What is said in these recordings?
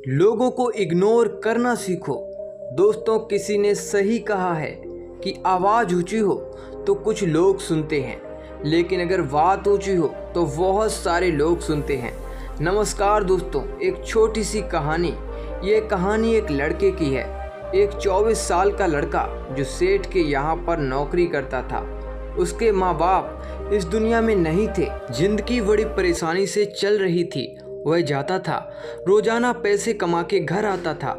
लोगों को इग्नोर करना सीखो। दोस्तों, किसी ने सही कहा है कि आवाज़ ऊंची हो तो कुछ लोग सुनते हैं, लेकिन अगर बात ऊंची हो तो बहुत सारे लोग सुनते हैं। नमस्कार दोस्तों, एक छोटी सी कहानी। ये कहानी एक लड़के की है। एक 24 साल का लड़का जो सेठ के यहाँ पर नौकरी करता था। उसके माँ बाप इस दुनिया में नहीं थे। जिंदगी बड़ी परेशानी से चल रही थी। वह जाता था, रोजाना पैसे कमा के घर आता था,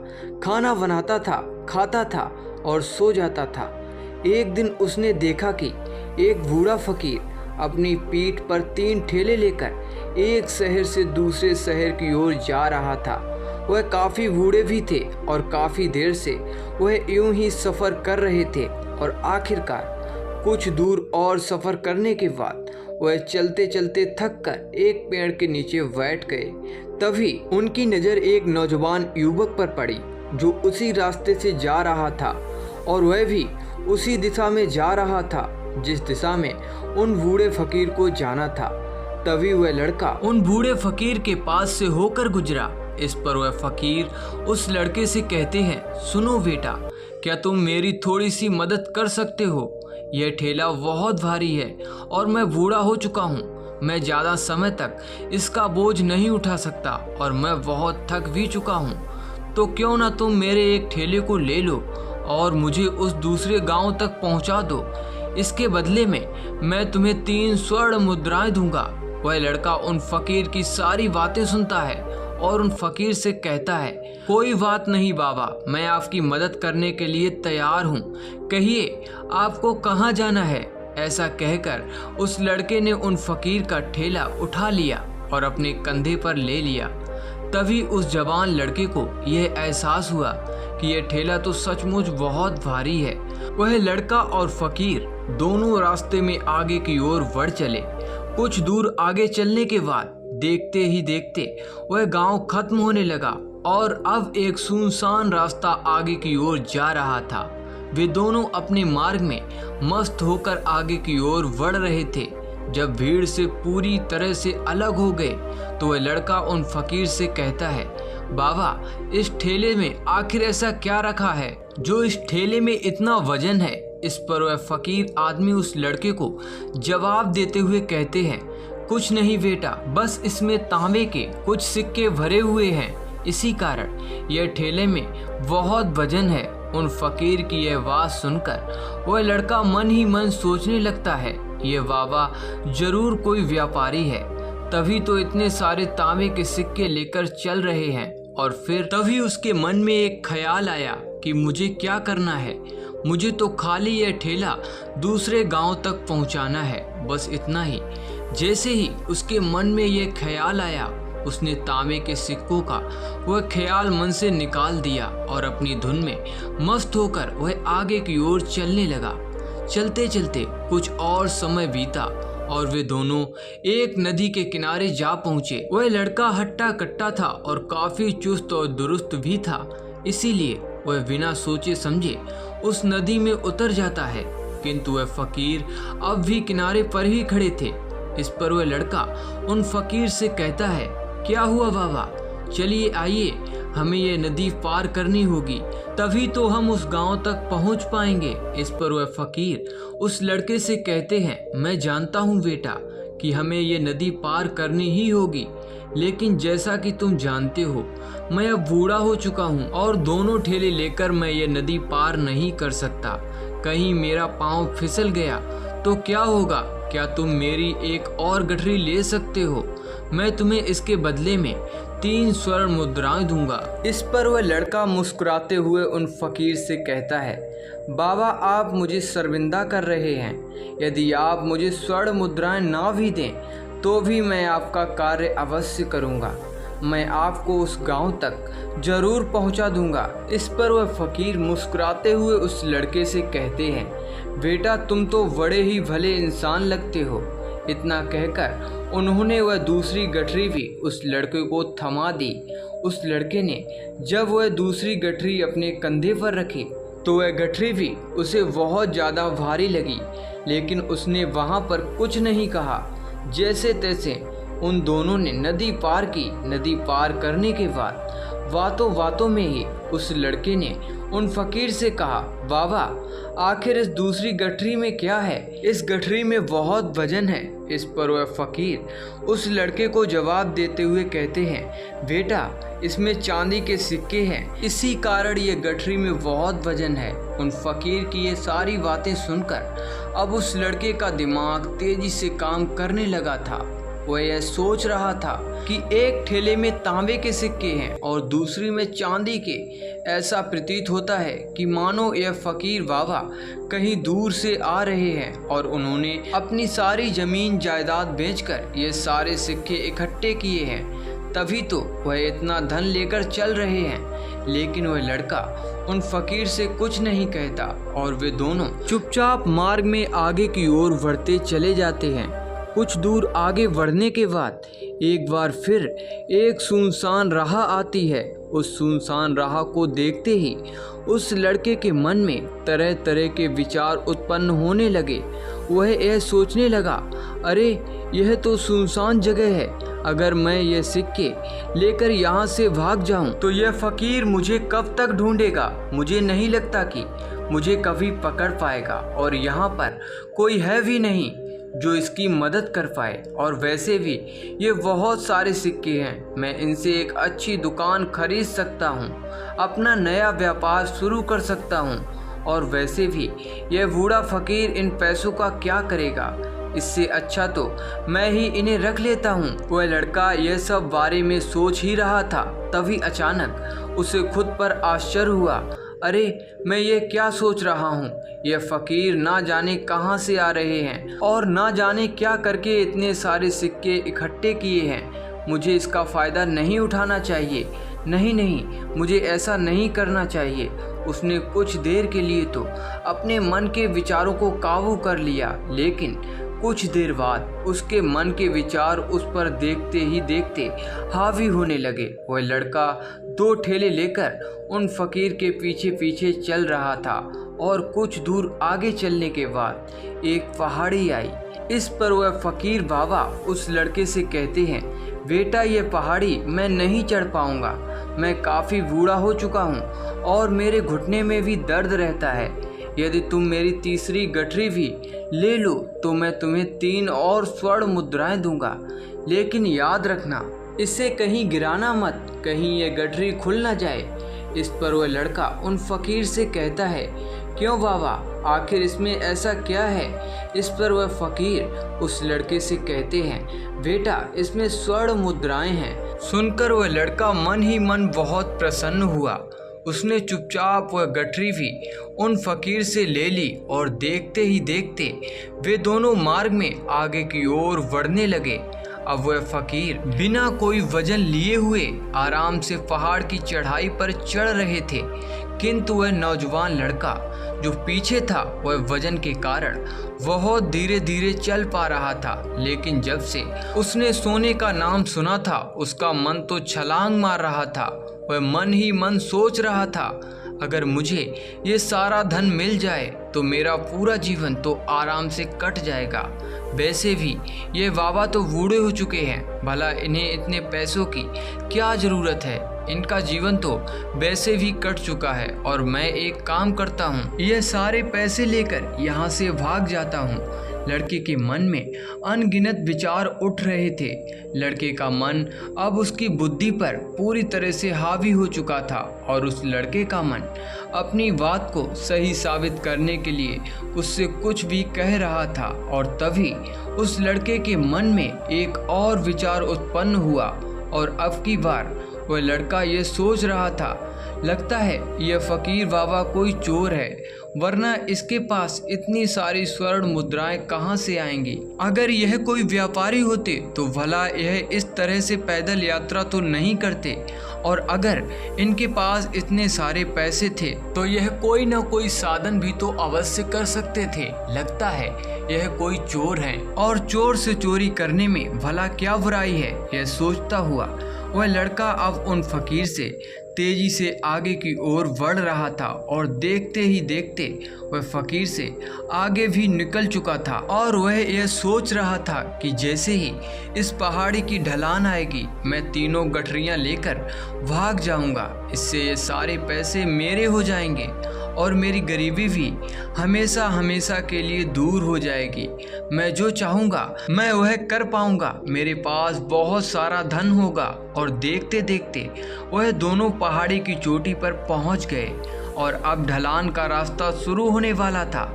खाना बनाता था, खाता था और सो जाता था। एक दिन उसने देखा कि एक बूढ़ा फकीर अपनी पीठ पर 3 ठेले लेकर एक शहर से दूसरे शहर की ओर जा रहा था। वह काफ़ी बूढ़े भी थे और काफ़ी देर से वह यूं ही सफ़र कर रहे थे और आखिरकार कुछ दूर और सफ़र करने के बाद वह चलते चलते थक कर एक पेड़ के नीचे बैठ गए। तभी उनकी नज़र एक नौजवान युवक पर पड़ी जो उसी रास्ते से जा रहा था और वह भी उसी दिशा में जा रहा था जिस दिशा में उन बूढ़े फकीर को जाना था। तभी वह लड़का उन बूढ़े फकीर के पास से होकर गुजरा। इस पर वह फकीर उस लड़के से कहते हैं, सुनो बेटा, क्या तुम मेरी थोड़ी सी मदद कर सकते हो? यह ठेला बहुत भारी है और मैं बूढ़ा हो चुका हूँ। मैं ज़्यादा समय तक इसका बोझ नहीं उठा सकता और मैं बहुत थक भी चुका हूँ। तो क्यों ना तुम मेरे एक ठेले को ले लो और मुझे उस दूसरे गांव तक पहुँचा दो। इसके बदले में मैं तुम्हें 3 स्वर्ण मुद्राएं दूंगा। वह लड़का उन फकीर की सारी बातें सुनता है और उन फकीर से कहता है, कोई बात नहीं बाबा, मैं आपकी मदद करने के लिए तैयार हूँ। कहिए आपको कहाँ जाना है? ऐसा कहकर उस लड़के ने उन फकीर का ठेला उठा लिया और अपने कंधे पर ले लिया। तभी उस जवान लड़के को यह एहसास हुआ कि यह ठेला तो सचमुच बहुत भारी है। वह लड़का और फकीर दोनों रास्ते में आगे की ओर बढ़ चले। कुछ दूर आगे चलने के बाद देखते ही देखते वह गांव खत्म होने लगा और अब एक सुनसान रास्ता आगे की ओर जा रहा था। वे दोनों अपने मार्ग में मस्त होकर आगे की ओर बढ़ रहे थे। जब भीड़ से पूरी तरह से अलग हो गए तो वह लड़का उन फकीर से कहता है, बाबा, इस ठेले में आखिर ऐसा क्या रखा है जो इस ठेले में इतना वजन है? इस पर वह फकीर आदमी उस लड़के को जवाब देते हुए कहते हैं, कुछ नहीं बेटा, बस इसमें तांबे के कुछ सिक्के भरे हुए हैं, इसी कारण यह ठेले में बहुत वजन है। उन फकीर की यह बात सुनकर वह लड़का मन ही मन सोचने लगता है, ये बाबा जरूर कोई व्यापारी है, तभी तो इतने सारे तांबे के सिक्के लेकर चल रहे हैं। और फिर तभी उसके मन में एक ख्याल आया कि मुझे क्या करना है। मुझे तो खाली यह ठेला दूसरे गांव तक पहुंचाना है, बस इतना ही। जैसे ही उसके मन में यह ख्याल आया, उसने तांबे के सिक्कों का वह ख्याल मन से निकाल दिया और अपनी धुन में मस्त होकर वह आगे की ओर चलने लगा। चलते चलते कुछ और समय बीता और वे दोनों एक नदी के किनारे जा पहुँचे। वह लड़का हट्टा कट्टा था और काफ़ी चुस्त और दुरुस्त भी था, इसीलिए वह बिना सोचे समझे उस नदी में उतर जाता है। किंतु वह फकीर अब भी किनारे पर ही खड़े थे। इस पर वह लड़का उन फकीर से कहता है, क्या हुआ बाबा, चलिए आइए, हमें यह नदी पार करनी होगी, तभी तो हम उस गांव तक पहुंच पाएंगे। इस पर वह फकीर उस लड़के से कहते हैं, मैं जानता हूं बेटा कि हमें यह नदी पार करनी ही होगी, लेकिन जैसा कि तुम जानते हो मैं अब बूढ़ा हो चुका हूँ और दोनों ठेले लेकर मैं ये नदी पार नहीं कर सकता। कहीं मेरा पाँव फिसल गया तो क्या होगा? क्या तुम मेरी एक और गठरी ले सकते हो? मैं तुम्हें इसके बदले में 3 स्वर्ण मुद्राएं दूंगा। इस पर वह लड़का मुस्कुराते हुए उन फकीर से कहता है, बाबा, आप मुझे शर्मिंदा कर रहे हैं। यदि आप मुझे स्वर्ण मुद्राएं ना भी दें तो भी मैं आपका कार्य अवश्य करूंगा। मैं आपको उस गांव तक जरूर पहुंचा दूंगा। इस पर वह फकीर मुस्कुराते हुए उस लड़के से कहते हैं, बेटा, तुम तो बड़े ही भले इंसान लगते हो। इतना कहकर उन्होंने वह दूसरी गठरी भी उस लड़के को थमा दी। उस लड़के ने जब वह दूसरी गठरी अपने कंधे पर रखी तो वह गठरी भी उसे बहुत ज़्यादा भारी लगी, लेकिन उसने वहाँ पर कुछ नहीं कहा। जैसे तैसे उन दोनों ने नदी पार की। नदी पार करने के बाद बातों बातों में ही उस लड़के ने उन फकीर से कहा, बाबा आखिर इस दूसरी गठरी में क्या है? इस गठरी में बहुत वजन है। इस पर वह फकीर उस लड़के को जवाब देते हुए कहते हैं, बेटा इसमें चांदी के सिक्के हैं, इसी कारण ये गठरी में बहुत वजन है। उन फकीर की ये सारी बातें सुनकर अब उस लड़के का दिमाग तेजी से काम करने लगा था। वह यह सोच रहा था कि एक ठेले में तांबे के सिक्के हैं और दूसरी में चांदी के। ऐसा प्रतीत होता है कि मानो यह फकीर बाबा कहीं दूर से आ रहे हैं और उन्होंने अपनी सारी जमीन जायदाद बेचकर ये सारे सिक्के इकट्ठे किए हैं, तभी तो वह इतना धन लेकर चल रहे हैं। लेकिन वह लड़का उन फकीर से कुछ नहीं कहता और वे दोनों चुपचाप मार्ग में आगे की ओर बढ़ते चले जाते हैं। कुछ दूर आगे बढ़ने के बाद एक बार फिर एक सुनसान राह आती है। उस सुनसान राह को देखते ही उस लड़के के मन में तरह तरह के विचार उत्पन्न होने लगे। वह यह सोचने लगा, अरे यह तो सुनसान जगह है, अगर मैं ये सिक्के लेकर यहाँ से भाग जाऊँ तो यह फकीर मुझे कब तक ढूंढेगा। मुझे नहीं लगता कि मुझे कभी पकड़ पाएगा और यहाँ पर कोई है भी नहीं जो इसकी मदद कर पाए। और वैसे भी ये बहुत सारे सिक्के हैं, मैं इनसे एक अच्छी दुकान खरीद सकता हूँ, अपना नया व्यापार शुरू कर सकता हूँ। और वैसे भी यह बूढ़ा फकीर इन पैसों का क्या करेगा, इससे अच्छा तो मैं ही इन्हें रख लेता हूँ। वह लड़का यह सब बारे में सोच ही रहा था, तभी अचानक उसे खुद पर आश्चर्य हुआ, अरे मैं ये क्या सोच रहा हूँ। यह फकीर ना जाने कहाँ से आ रहे हैं और ना जाने क्या करके इतने सारे सिक्के इकट्ठे किए हैं। मुझे इसका फ़ायदा नहीं उठाना चाहिए, नहीं, मुझे ऐसा नहीं करना चाहिए। उसने कुछ देर के लिए तो अपने मन के विचारों को काबू कर लिया, लेकिन कुछ देर बाद उसके मन के विचार उस पर देखते ही देखते हावी होने लगे। वह लड़का 2 ठेले लेकर उन फकीर के पीछे पीछे चल रहा था और कुछ दूर आगे चलने के बाद एक पहाड़ी आई। इस पर वह फकीर बाबा उस लड़के से कहते हैं, बेटा ये पहाड़ी मैं नहीं चढ़ पाऊंगा, मैं काफ़ी बूढ़ा हो चुका हूँ और मेरे घुटने में भी दर्द रहता है। यदि तुम मेरी तीसरी गठरी भी ले लो तो मैं तुम्हें 3 और स्वर्ण मुद्राएं दूंगा, लेकिन याद रखना इसे कहीं गिराना मत, कहीं ये गठरी खुल ना जाए। इस पर वह लड़का उन फकीर से कहता है, क्यों बाबा, आखिर इसमें ऐसा क्या है? इस पर वह फकीर उस लड़के से कहते हैं, बेटा इसमें स्वर्ण मुद्राएं हैं। सुनकर वह लड़का मन ही मन बहुत प्रसन्न हुआ। उसने चुपचाप वह गठरी भी उन फकीर से ले ली और देखते ही देखते वे दोनों मार्ग में आगे की ओर बढ़ने लगे। अब वह फकीर बिना कोई वजन लिए हुए आराम से पहाड़ की चढ़ाई पर चढ़ रहे थे, किंतु वह नौजवान लड़का जो पीछे था वह वजन के कारण बहुत धीरे धीरे चल पा रहा था। लेकिन जब से उसने सोने का नाम सुना था उसका मन तो छलांग मार रहा था। वह मन ही मन सोच रहा था, अगर मुझे ये सारा धन मिल जाए तो मेरा पूरा जीवन तो आराम से कट जाएगा। वैसे भी ये बाबा तो बूढ़े हो चुके हैं, भला इन्हें इतने पैसों की क्या ज़रूरत है, इनका जीवन तो वैसे भी कट चुका है। और मैं एक काम करता हूँ, ये सारे पैसे लेकर यहाँ से भाग जाता हूँ। लड़के के मन में अनगिनत विचार उठ रहे थे। लड़के का मन अब उसकी बुद्धि पर पूरी तरह से हावी हो चुका था और उस लड़के का मन अपनी बात को सही साबित करने के लिए उससे कुछ भी कह रहा था। और तभी उस लड़के के मन में एक और विचार उत्पन्न हुआ और अब की बार वह लड़का ये सोच रहा था, लगता है यह फकीर बाबा कोई चोर है, वरना इसके पास इतनी सारी स्वर्ण मुद्राएं कहाँ से आएंगी। अगर यह कोई व्यापारी होते तो भला यह इस तरह से पैदल यात्रा तो नहीं करते, और अगर इनके पास इतने सारे पैसे थे तो यह कोई न कोई साधन भी तो अवश्य कर सकते थे। लगता है यह कोई चोर है और चोर से चोरी करने में भला क्या बुराई है। यह सोचता हुआ वह लड़का अब उन फकीर से तेजी से आगे की ओर बढ़ रहा था और देखते ही देखते वह फकीर से आगे भी निकल चुका था और वह यह सोच रहा था कि जैसे ही इस पहाड़ी की ढलान आएगी मैं तीनों गठरियां लेकर भाग जाऊंगा। इससे ये सारे पैसे मेरे हो जाएंगे और मेरी गरीबी भी हमेशा हमेशा के लिए दूर हो जाएगी। मैं जो चाहूँगा मैं वह कर पाऊँगा। मेरे पास बहुत सारा धन होगा। और देखते देखते वह दोनों पहाड़ी की चोटी पर पहुँच गए और अब ढलान का रास्ता शुरू होने वाला था।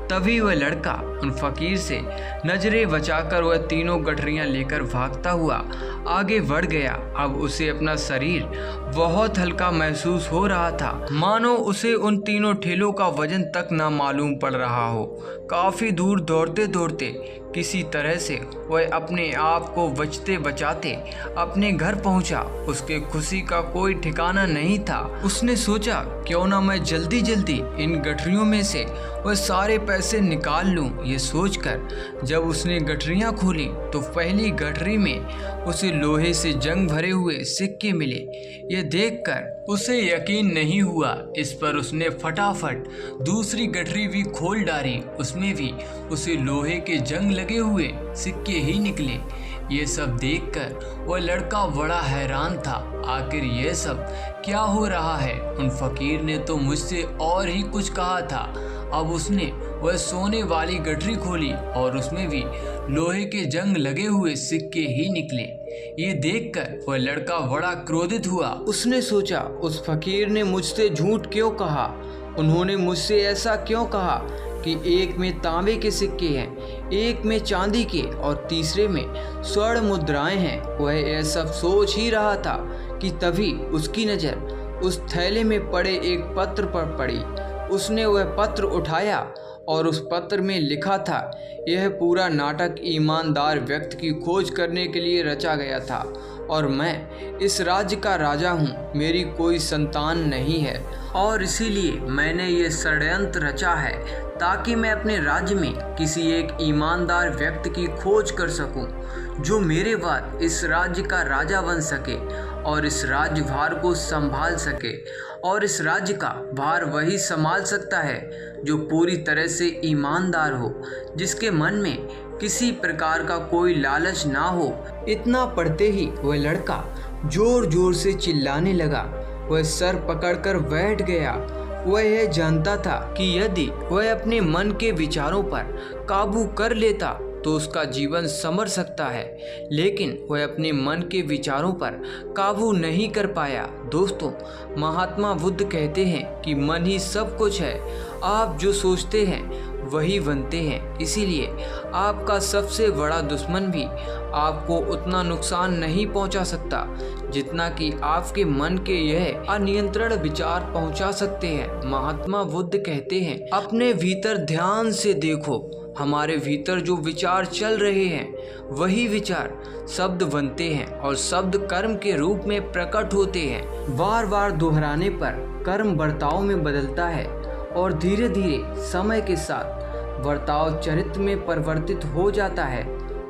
तभी वह लड़का उन फकीर से नजरें बचाकर वह तीनों गठरियां लेकर भागता हुआ आगे बढ़ गया। अब उसे अपना शरीर बहुत हल्का महसूस हो रहा था, मानो उसे उन तीनों ठेलों का वजन तक ना मालूम पड़ रहा हो। काफी दूर दौड़ते दौड़ते किसी तरह से वह अपने आप को बचते बचाते अपने घर पहुंचा। उसके खुशी का कोई ठिकाना नहीं था। उसने सोचा क्यों ना मैं जल्दी जल्दी इन गठरियों में से वह सारे पैसे निकाल लूं। ये सोचकर जब उसने गठरियां खोली तो पहली गठरी में उसे लोहे से जंग भरे हुए सिक्के मिले। ये देखकर उसे यकीन नहीं हुआ। इस पर उसने फटाफट दूसरी गठरी भी खोल डाली। उसमें भी उसे लोहे के जंग लगे हुए सिक्के ही निकले। ये सब देखकर वह लड़का बड़ा हैरान था। आखिर ये सब क्या हो रहा है? उन फकीर ने तो मुझसे और ही कुछ कहा था। अब उसने वह सोने वाली गठरी खोली और उसमें भी लोहे के जंग लगे हुए सिक्के ही निकले। ये देखकर वह लड़का बड़ा क्रोधित हुआ। उसने सोचा उस फकीर ने मुझसे झूठ क्यों कहा? उन्होंने मुझसे ऐसा क्यों कहा कि एक में तांबे के सिक्के हैं, एक में चांदी के और तीसरे में स्वर्ण मुद्राएं हैं। वह यह सब सोच ही रहा था कि तभी उसकी नज़र उस थैले में पड़े एक पत्र पर पड़ी। उसने वह पत्र उठाया और उस पत्र में लिखा था, यह पूरा नाटक ईमानदार व्यक्ति की खोज करने के लिए रचा गया था और मैं इस राज्य का राजा हूँ। मेरी कोई संतान नहीं है और इसीलिए मैंने ये षड्यंत्र रचा है ताकि मैं अपने राज्य में किसी एक ईमानदार व्यक्ति की खोज कर सकूं जो मेरे बाद इस राज्य का राजा बन सके और इस राज्य भार को संभाल सके। और इस राज्य का भार वही संभाल सकता है जो पूरी तरह से ईमानदार हो, जिसके मन में किसी प्रकार का कोई लालच ना हो। इतना पढ़ते ही वह लड़का जोर जोर से चिल्लाने लगा। वह सर पकड़कर बैठ गया। वह यह जानता था कि यदि वह अपने मन के विचारों पर काबू कर लेता तो उसका जीवन संवर सकता है, लेकिन वह अपने मन के विचारों पर काबू नहीं कर पाया। दोस्तों, महात्मा बुद्ध कहते हैं कि मन ही सब कुछ है। आप जो सोचते हैं वही बनते हैं। इसीलिए आपका सबसे बड़ा दुश्मन भी आपको उतना नुकसान नहीं पहुंचा सकता जितना कि आपके मन के यह अनियंत्रण विचार पहुंचा सकते हैं। महात्मा बुद्ध कहते हैं, अपने भीतर ध्यान से देखो। हमारे भीतर जो विचार चल रहे हैं वही विचार शब्द बनते हैं और शब्द कर्म के रूप में प्रकट होते हैं। बार बार दोहराने पर कर्म बर्ताव में बदलता है और धीरे धीरे समय के साथ बर्ताव चरित्र में परिवर्तित हो जाता है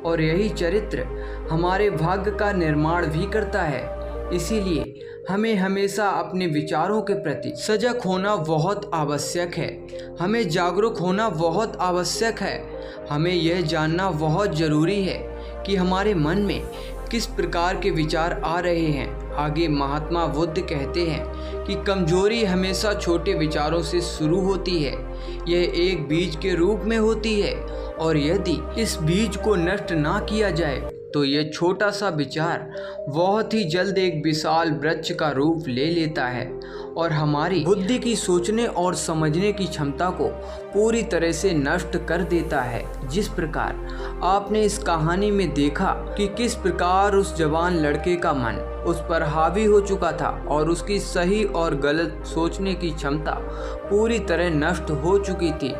और यही चरित्र हमारे भाग्य का निर्माण भी करता है। इसीलिए हमें हमेशा अपने विचारों के प्रति सजग होना बहुत आवश्यक है। हमें जागरूक होना बहुत आवश्यक है। हमें यह जानना बहुत ज़रूरी है कि हमारे मन में किस प्रकार के विचार आ रहे हैं। आगे महात्मा बुद्ध कहते हैं कि कमजोरी हमेशा छोटे विचारों से शुरू होती है। यह एक बीज के रूप में होती है और यदि इस बीज को नष्ट ना किया जाए तो यह छोटा सा विचार बहुत ही जल्द एक विशाल वृक्ष का रूप ले लेता है और हमारी बुद्धि की सोचने और समझने की क्षमता को पूरी तरह से नष्ट कर देता है। जिस प्रकार आपने इस कहानी में देखा कि किस प्रकार उस जवान लड़के का मन उस पर हावी हो चुका था और उसकी सही और गलत सोचने की क्षमता पूरी तरह नष्ट हो चुकी थी,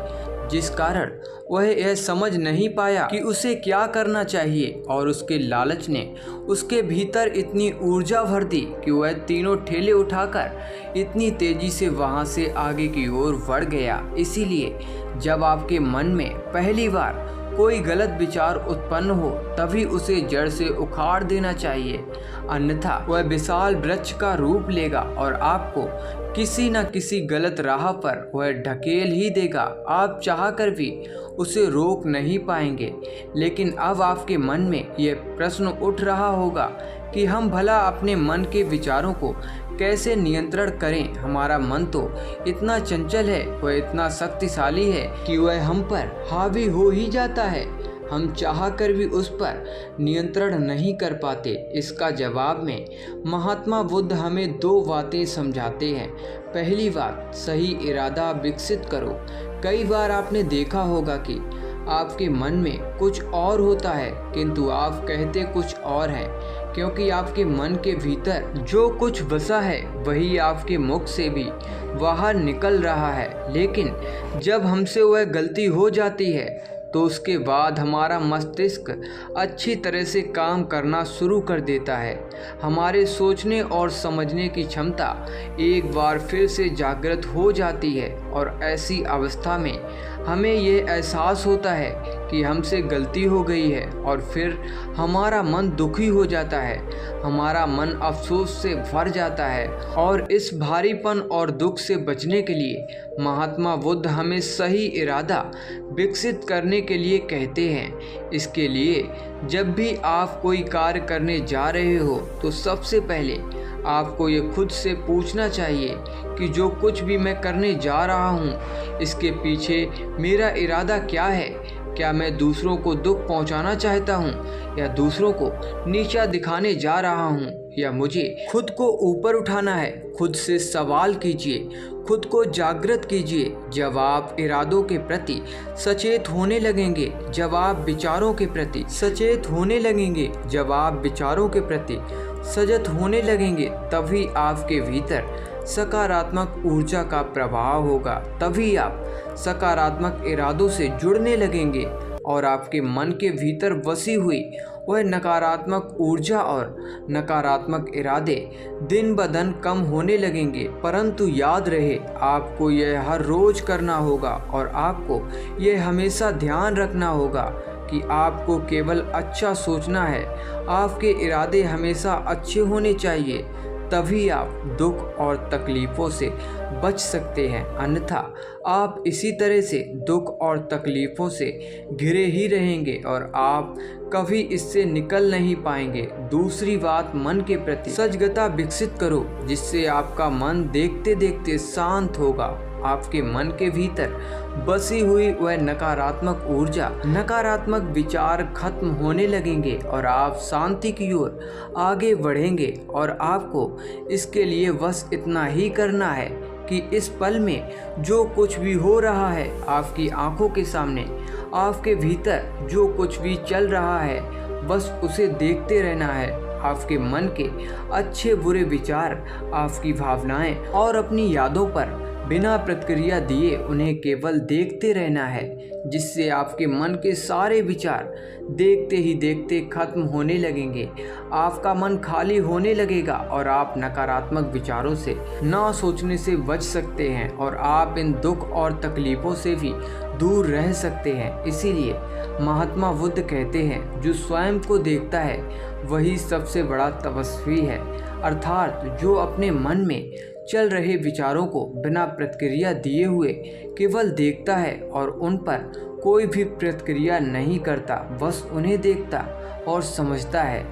जिस कारण वह यह समझ नहीं पाया कि उसे क्या करना चाहिए और उसके लालच ने उसके भीतर इतनी ऊर्जा भर दी कि वह तीनों ठेले उठाकर इतनी तेजी से वहां से आगे की ओर बढ़ गया। इसीलिए जब आपके मन में पहली बार कोई गलत विचार उत्पन्न हो तभी उसे जड़ से उखाड़ देना चाहिए, अन्यथा वह विशाल वृक्ष का रूप लेगा और आपको किसी न किसी गलत राह पर वह ढकेल ही देगा। आप चाहकर भी उसे रोक नहीं पाएंगे। लेकिन अब आपके मन में यह प्रश्न उठ रहा होगा कि हम भला अपने मन के विचारों को कैसे नियंत्रण करें। हमारा मन तो इतना चंचल है, वह इतना शक्तिशाली है कि वह हम पर हावी हो ही जाता है। हम चाह कर भी उस पर नियंत्रण नहीं कर पाते। इसका जवाब में महात्मा बुद्ध हमें 2 बातें समझाते हैं। पहली बात, सही इरादा विकसित करो। कई बार आपने देखा होगा कि आपके मन में कुछ और होता है किंतु आप कहते कुछ और हैं, क्योंकि आपके मन के भीतर जो कुछ बसा है वही आपके मुख से भी बाहर निकल रहा है। लेकिन जब हमसे वह गलती हो जाती है तो उसके बाद हमारा मस्तिष्क अच्छी तरह से काम करना शुरू कर देता है। हमारे सोचने और समझने की क्षमता एक बार फिर से जागृत हो जाती है और ऐसी अवस्था में हमें ये एहसास होता है कि हमसे गलती हो गई है और फिर हमारा मन दुखी हो जाता है, हमारा मन अफसोस से भर जाता है। और इस भारीपन और दुख से बचने के लिए महात्मा बुद्ध हमें सही इरादा विकसित करने के लिए कहते हैं। इसके लिए जब भी आप कोई कार्य करने जा रहे हो तो सबसे पहले आपको ये खुद से पूछना चाहिए कि जो कुछ भी मैं करने जा रहा हूँ इसके पीछे मेरा इरादा क्या है। क्या मैं दूसरों को दुख पहुँचाना चाहता हूँ या दूसरों को नीचा दिखाने जा रहा हूँ, या मुझे खुद को ऊपर उठाना है। खुद से सवाल कीजिए, खुद को जागृत कीजिए। जब आप इरादों के प्रति सचेत होने लगेंगे, जब आप विचारों के प्रति सचेत होने लगेंगे, जब आप विचारों के प्रति सजग होने लगेंगे, तभी आपके भीतर सकारात्मक ऊर्जा का प्रभाव होगा। तभी आप सकारात्मक इरादों से जुड़ने लगेंगे और आपके मन के भीतर बसी हुई वह नकारात्मक ऊर्जा और नकारात्मक इरादे दिन ब दिन कम होने लगेंगे। परंतु याद रहे, आपको यह हर रोज करना होगा और आपको यह हमेशा ध्यान रखना होगा कि आपको केवल अच्छा सोचना है। आपके इरादे हमेशा अच्छे होने चाहिए, तभी आप दुख और तकलीफ़ों से बच सकते हैं। अन्यथा आप इसी तरह से दुख और तकलीफ़ों से घिरे ही रहेंगे और आप कभी इससे निकल नहीं पाएंगे। दूसरी बात, मन के प्रति सजगता विकसित करो, जिससे आपका मन देखते देखते शांत होगा। आपके मन के भीतर बसी हुई वह नकारात्मक ऊर्जा, नकारात्मक विचार खत्म होने लगेंगे और आप शांति की ओर आगे बढ़ेंगे। और आपको इसके लिए बस इतना ही करना है कि इस पल में जो कुछ भी हो रहा है आपकी आंखों के सामने, आपके भीतर जो कुछ भी चल रहा है, बस उसे देखते रहना है। आपके मन के अच्छे बुरे विचार, आपकी भावनाएं और अपनी यादों पर बिना प्रतिक्रिया दिए उन्हें केवल देखते रहना है, जिससे आपके मन के सारे विचार देखते ही देखते खत्म होने लगेंगे। आपका मन खाली होने लगेगा और आप नकारात्मक विचारों से ना सोचने से बच सकते हैं और आप इन दुख और तकलीफ़ों से भी दूर रह सकते हैं। इसीलिए महात्मा बुद्ध कहते हैं, जो स्वयं को देखता है वही सबसे बड़ा तपस्वी है। अर्थात जो अपने मन में चल रहे विचारों को बिना प्रतिक्रिया दिए हुए केवल देखता है और उन पर कोई भी प्रतिक्रिया नहीं करता, बस उन्हें देखता और समझता है।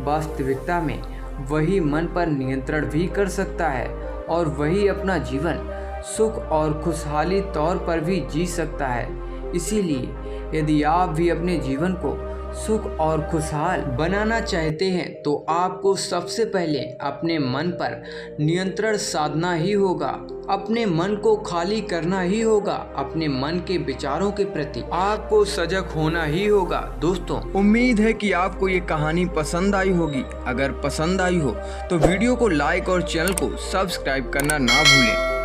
वास्तविकता में वही मन पर नियंत्रण भी कर सकता है और वही अपना जीवन सुख और खुशहाली तौर पर भी जी सकता है। इसीलिए यदि आप भी अपने जीवन को सुख और खुशहाल बनाना चाहते हैं तो आपको सबसे पहले अपने मन पर नियंत्रण साधना ही होगा, अपने मन को खाली करना ही होगा, अपने मन के विचारों के प्रति आपको सजग होना ही होगा। दोस्तों, उम्मीद है कि आपको ये कहानी पसंद आई होगी। अगर पसंद आई हो तो वीडियो को लाइक और चैनल को सब्सक्राइब करना ना भूलें।